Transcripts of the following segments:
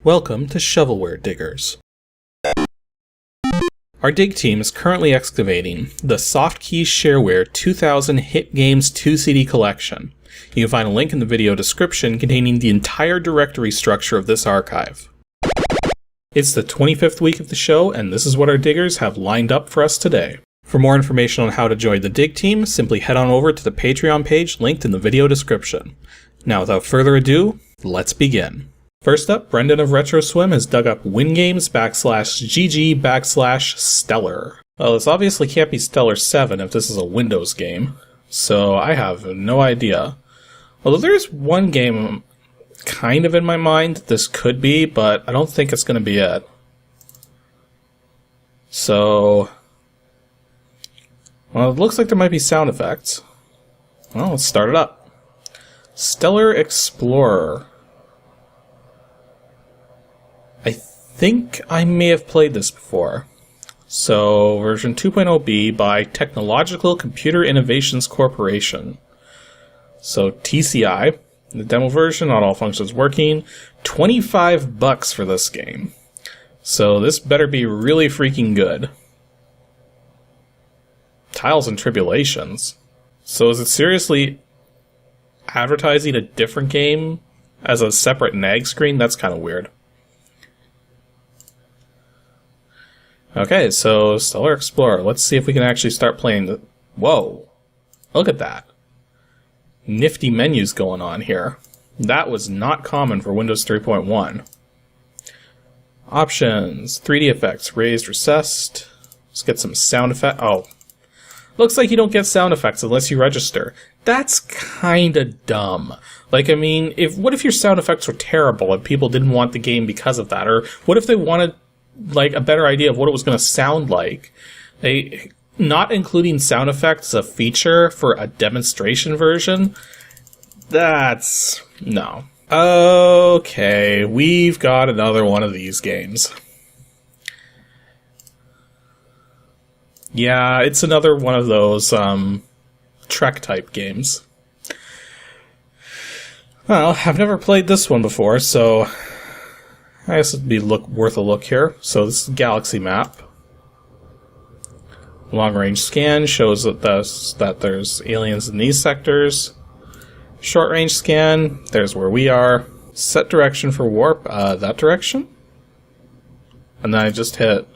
Welcome to Shovelware Diggers. Our dig team is currently excavating the Softkey Shareware 2000 Hit Games 2 CD collection. You can find a link in the video description containing the entire directory structure of this archive. It's the 25th week of the show, and this is what our diggers have lined up for us today. For more information on how to join the dig team, simply head on over to the Patreon page linked in the video description. Now without further ado, let's begin. First up, Brendan of RetroSwim has dug up WINGAMES /GG/Stellar. Well, this obviously can't be Stellar 7 if this is a Windows game, so I have no idea. Although there's one game kind of in my mind this could be, but I don't think it's going to be it. So, well, it looks like there might be sound effects. Well, let's start it up. Stellar Explorer. I think I may have played this before. So, version 2.0b by Technological Computer Innovations Corporation. So, TCI. The demo version, not all functions working. $25 for this game. So, this better be really freaking good. Tiles and Tribulations. So, is it seriously advertising a different game as a separate nag screen? That's kind of weird. Okay, so Stellar Explorer. Let's see if we can actually start playing the... Whoa! Look at that. Nifty menus going on here. That was not common for Windows 3.1. Options. 3D effects. Raised, recessed. Let's get some sound effects. Oh. Looks like you don't get sound effects unless you register. That's kinda dumb. Like, I mean, what if your sound effects were terrible and people didn't want the game because of that? Or what if they wanted like a better idea of what it was going to sound like? Not including sound effects as a feature for a demonstration version? That's... no. Okay, we've got another one of these games. Yeah, it's another one of those Trek type games. Well, I've never played this one before, so I guess it'd be worth a look here. So this is a galaxy map. Long-range scan shows that there's aliens in these sectors. Short-range scan, there's where we are. Set direction for warp, that direction? And then I just hit...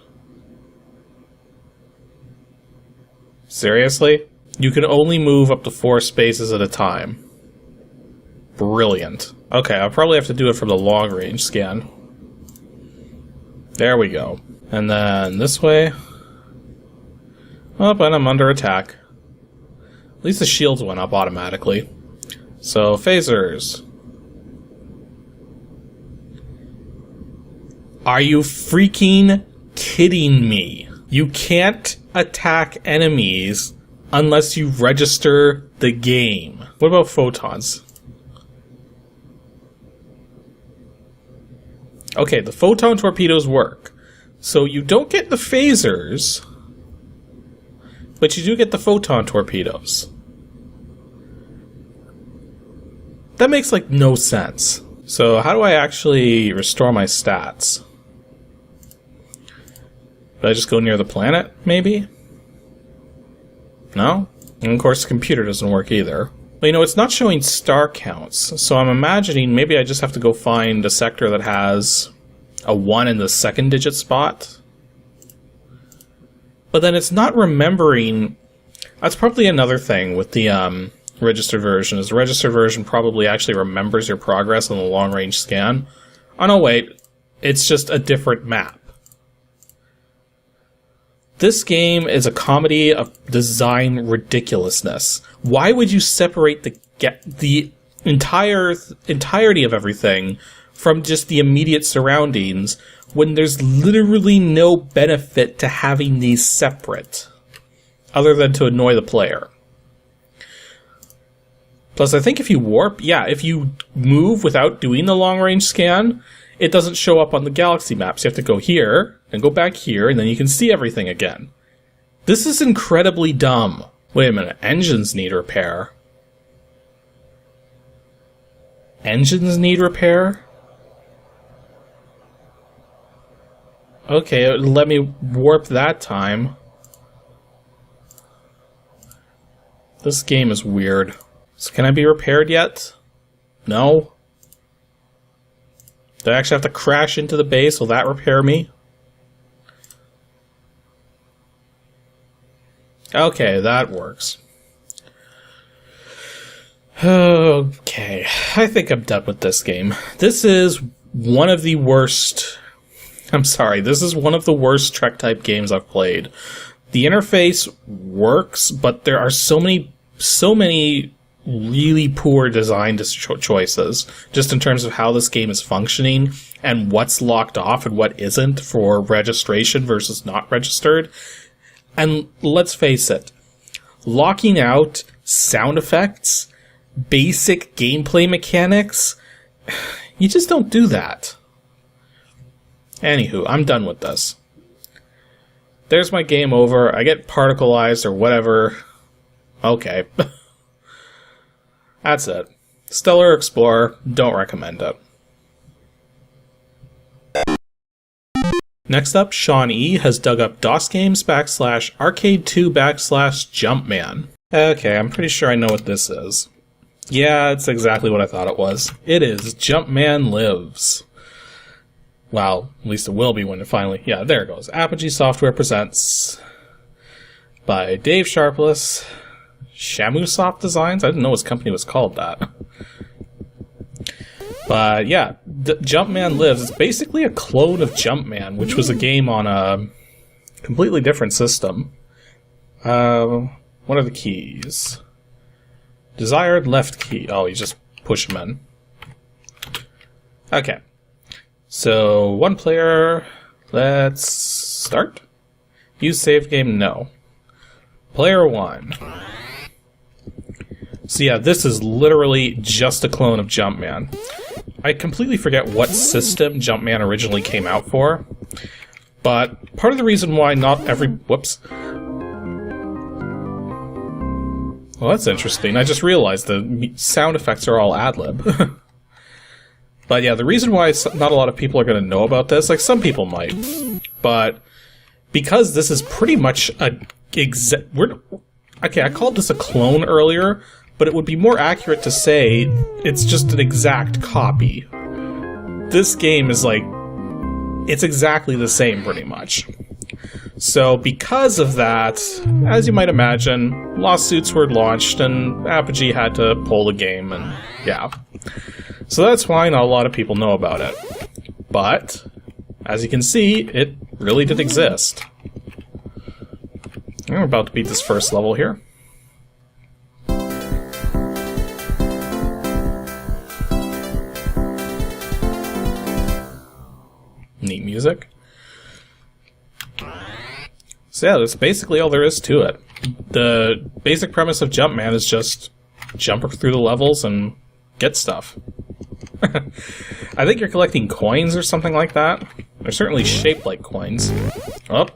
Seriously? You can only move up to 4 spaces at a time. Brilliant. Okay, I'll probably have to do it from the long-range scan. There we go. And then this way. Oh, but I'm under attack. At least the shields went up automatically. So, phasers. Are you freaking kidding me? You can't attack enemies unless you register the game. What about photons? Okay, the photon torpedoes work. So you don't get the phasers, but you do get the photon torpedoes. That makes, like, no sense. So how do I actually restore my stats? Do I just go near the planet, maybe? No? And of course the computer doesn't work either. But, you know, it's not showing star counts, so I'm imagining maybe I just have to go find a sector that has a 1 in the 2nd digit spot. But then it's not remembering... That's probably another thing with the registered version, is the registered version probably actually remembers your progress on the long-range scan. Oh no, wait. It's just a different map. This game is a comedy of design ridiculousness. Why would you separate the entirety of everything from just the immediate surroundings when there's literally no benefit to having these separate, other than to annoy the player? Plus, I think if you warp, yeah, if you move without doing the long-range scan, it doesn't show up on the galaxy maps. You have to go here, and go back here, and then you can see everything again. This is incredibly dumb. Wait a minute, engines need repair. Engines need repair? Okay, let me warp that time. This game is weird. So can I be repaired yet? No? Do I actually have to crash into the base? Will that repair me? Okay, that works. Okay, I think I'm done with this game. This is one of the worst... I'm sorry, this is one of the worst Trek-type games I've played. The interface works, but there are so many really poor design choices, just in terms of how this game is functioning, and what's locked off and what isn't for registration versus not registered. And let's face it, locking out sound effects, basic gameplay mechanics, you just don't do that. Anywho, I'm done with this. There's my game over. I get particleized or whatever. Okay. That's it. Stellar Explorer, don't recommend it. Next up, Sean E. has dug up DOSGAMES / Arcade2 / JUMPMAN. Okay, I'm pretty sure I know what this is. Yeah, it's exactly what I thought it was. It is JUMPMAN Lives. Well, at least it will be when it finally... Yeah, there it goes. Apogee Software presents by Dave Sharpless. Shamusoft Designs? I didn't know his company was called that. But yeah, JUMPMAN Lives is basically a clone of Jumpman, which was a game on a completely different system. What are the keys? Desired left key. Oh, you just push them in. Okay. So, one player. Let's start. Use save game? No. Player 1. So yeah, this is literally just a clone of Jumpman. I completely forget what system Jumpman originally came out for, but part of the reason why not every... Whoops. Well, that's interesting. I just realized the sound effects are all ad-lib. But yeah, the reason why not a lot of people are going to know about this, like some people might, but because this is pretty much a... Okay, I called this a clone earlier, but it would be more accurate to say it's just an exact copy. This game is like... It's exactly the same, pretty much. So, because of that, as you might imagine, lawsuits were launched and Apogee had to pull the game, and yeah. So that's why not a lot of people know about it. But, as you can see, it really did exist. We're about to beat this first level here. Neat music. So yeah, that's basically all there is to it. The basic premise of Jumpman is just jump through the levels and get stuff. I think you're collecting coins or something like that. They're certainly shaped like coins. Oh,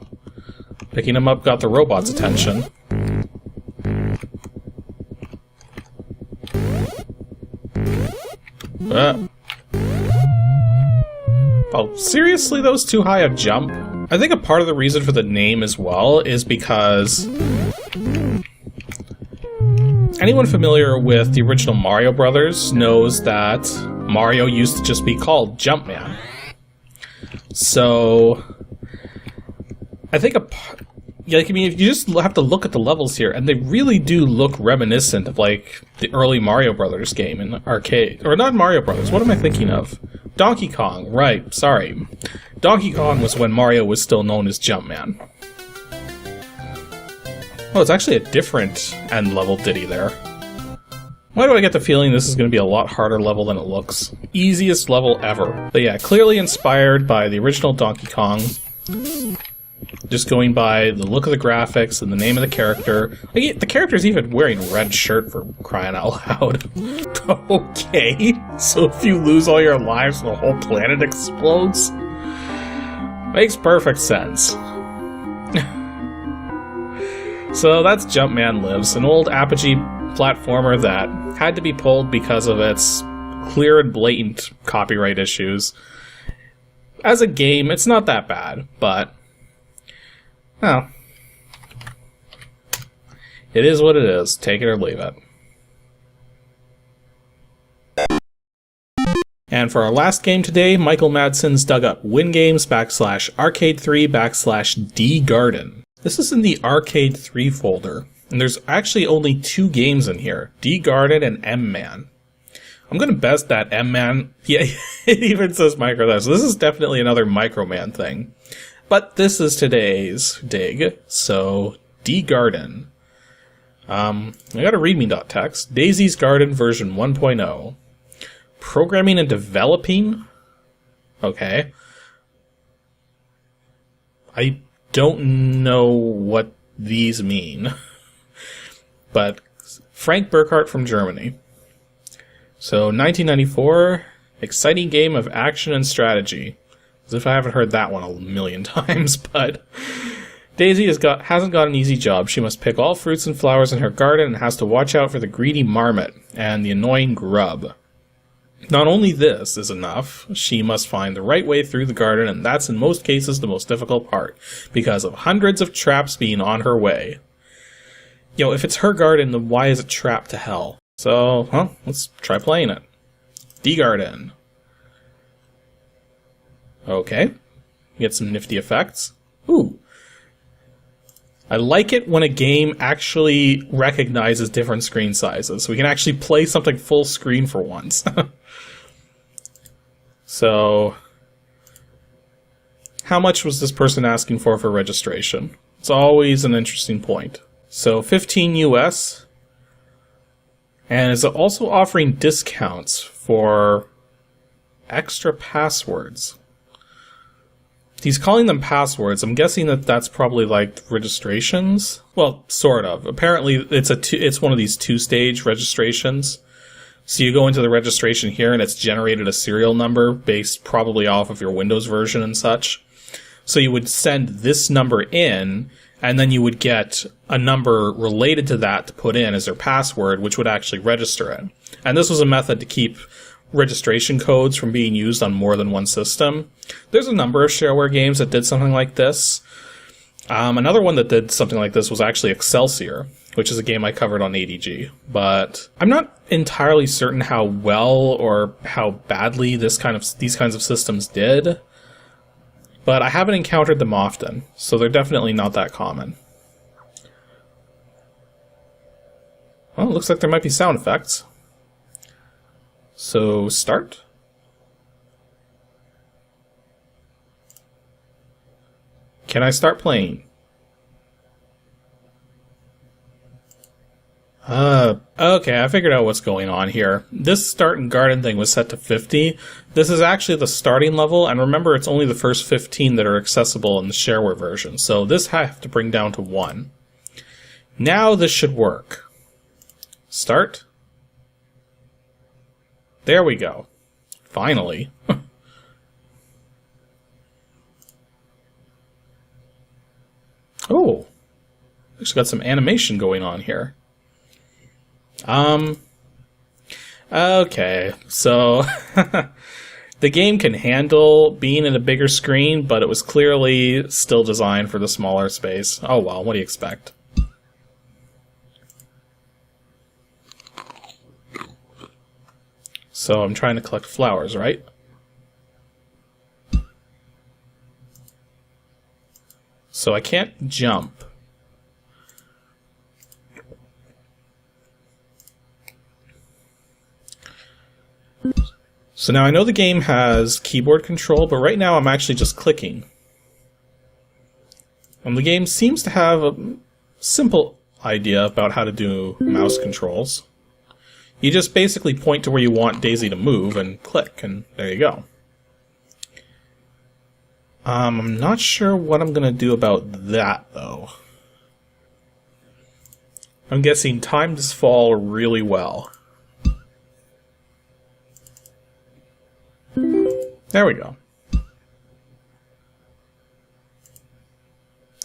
picking them up got the robot's attention. Oh, seriously, those too high a jump? I think a part of the reason for the name as well is because anyone familiar with the original Mario Brothers knows that Mario used to just be called Jumpman. So, I think if you just have to look at the levels here, and they really do look reminiscent of, like, the early Mario Brothers game in arcade. Or not Mario Brothers, what am I thinking of? Donkey Kong, right, sorry. Donkey Kong was when Mario was still known as Jumpman. Oh, it's actually a different end level ditty there. Why do I get the feeling this is going to be a lot harder level than it looks? Easiest level ever. But yeah, clearly inspired by the original Donkey Kong. Just going by the look of the graphics and the name of the character. Like, the character's even wearing a red shirt for crying out loud. Okay, so if you lose all your lives, the whole planet explodes? Makes perfect sense. So that's Jumpman Lives, an old Apogee platformer that had to be pulled because of its clear and blatant copyright issues. as a game, it's not that bad, but, well, it is what it is. Take it or leave it. And for our last game today, Michael Madsen's dug up WINGAMES /Arcade3 /DGarden. This is in the Arcade 3 folder, and there's actually only 2 games in here, DGarden and M-Man. I'm gonna bet that M-Man, yeah, it even says Micro, so this is definitely another Microman thing. But this is today's dig, so DGarden. I got a readme.txt, Daisy's Garden version 1.0. Programming and developing? Okay. I don't know what these mean. But Frank Burkhardt from Germany. So 1994, exciting game of action and strategy. As if I haven't heard that one a million times, but Daisy hasn't got an easy job. She must pick all fruits and flowers in her garden and has to watch out for the greedy marmot and the annoying grub. Not only this is enough, she must find the right way through the garden, and that's in most cases the most difficult part, because of hundreds of traps being on her way. You know, if it's her garden, then why is it trapped to hell? So, well, let's try playing it. DGarden. Okay. Get some nifty effects. Ooh. I like it when a game actually recognizes different screen sizes, so we can actually play something full screen for once. So, how much was this person asking for registration? It's always an interesting point. So, 15 US, and is also offering discounts for extra passwords. He's calling them passwords. I'm guessing that that's probably like registrations. Well, sort of. Apparently, it's one of these 2-stage registrations. So you go into the registration here, and it's generated a serial number based probably off of your Windows version and such. So you would send this number in, and then you would get a number related to that to put in as their password, which would actually register it. And this was a method to keep registration codes from being used on more than one system. There's a number of shareware games that did something like this. Another one that did something like this was actually Excelsior, which is a game I covered on ADG. But I'm not entirely certain how well or how badly these kinds of systems did. But I haven't encountered them often, so they're definitely not that common. Well, it looks like there might be sound effects. So, start. Can I start playing? Okay, I figured out what's going on here. This start and garden thing was set to 50. This is actually the starting level, and remember it's only the first 15 that are accessible in the shareware version, so this I have to bring down to 1. Now this should work. Start. There we go. Finally. Oh, actually got some animation going on here. Okay, so the game can handle being in a bigger screen, but it was clearly still designed for the smaller space. Oh well, what do you expect? So I'm trying to collect flowers, right? So I can't jump. So now I know the game has keyboard control, but right now I'm actually just clicking. And the game seems to have a simple idea about how to do mouse controls. You just basically point to where you want Daisy to move and click, and there you go. I'm not sure what I'm going to do about that, though. I'm guessing time does fall really well. There we go.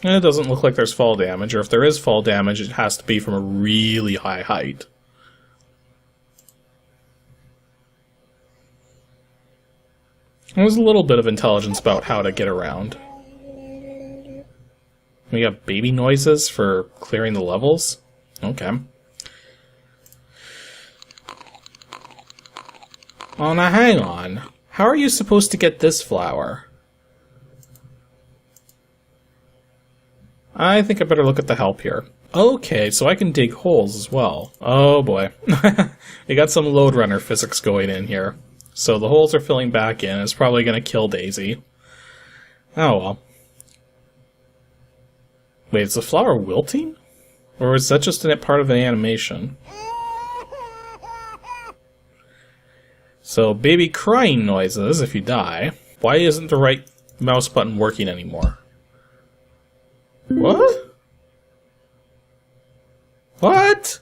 And it doesn't look like there's fall damage, or if there is fall damage, it has to be from a really high height. There's a little bit of intelligence about how to get around. We got baby noises for clearing the levels. Okay. Oh, now hang on. How are you supposed to get this flower? I think I better look at the help here. Okay, so I can dig holes as well. Oh boy. We got some Lode Runner physics going in here. So the holes are filling back in. It's probably going to kill Daisy. Oh well. Wait, is the flower wilting? Or is that just a part of an animation? So, baby crying noises if you die. Why isn't the right mouse button working anymore? What? What?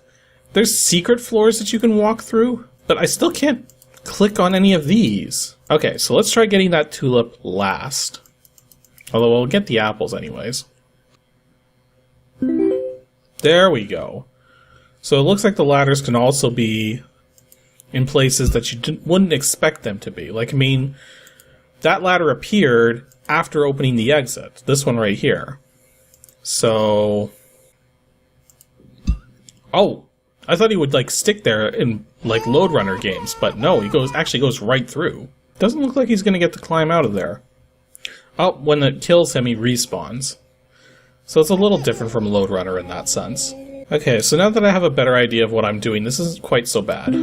There's secret floors that you can walk through? But I still can't click on any of these. Okay, so let's try getting that tulip last. Although we'll get the apples anyways. There we go. So it looks like the ladders can also be in places that you wouldn't expect them to be. Like, I mean, that ladder appeared after opening the exit. This one right here. So... Oh! I thought he would, like, stick there in, like, Lode Runner games, but no, he actually goes right through. Doesn't look like he's gonna get to climb out of there. Oh, when it kills him, he respawns. So it's a little different from Lode Runner in that sense. Okay, so now that I have a better idea of what I'm doing, this isn't quite so bad.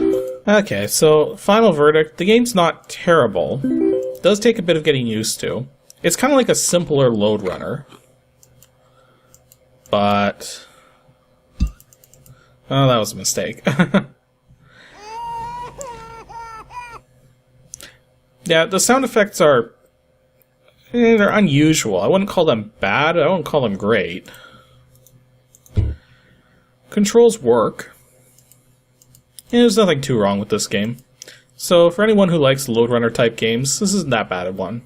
Okay, so final verdict. The game's not terrible. It does take a bit of getting used to. It's kind of like a simpler Lode Runner. But... oh, that was a mistake. Yeah, the sound effects are... they're unusual. I wouldn't call them bad, I wouldn't call them great. Controls work. And there's nothing too wrong with this game. So for anyone who likes Lode Runner type games, this isn't that bad of one.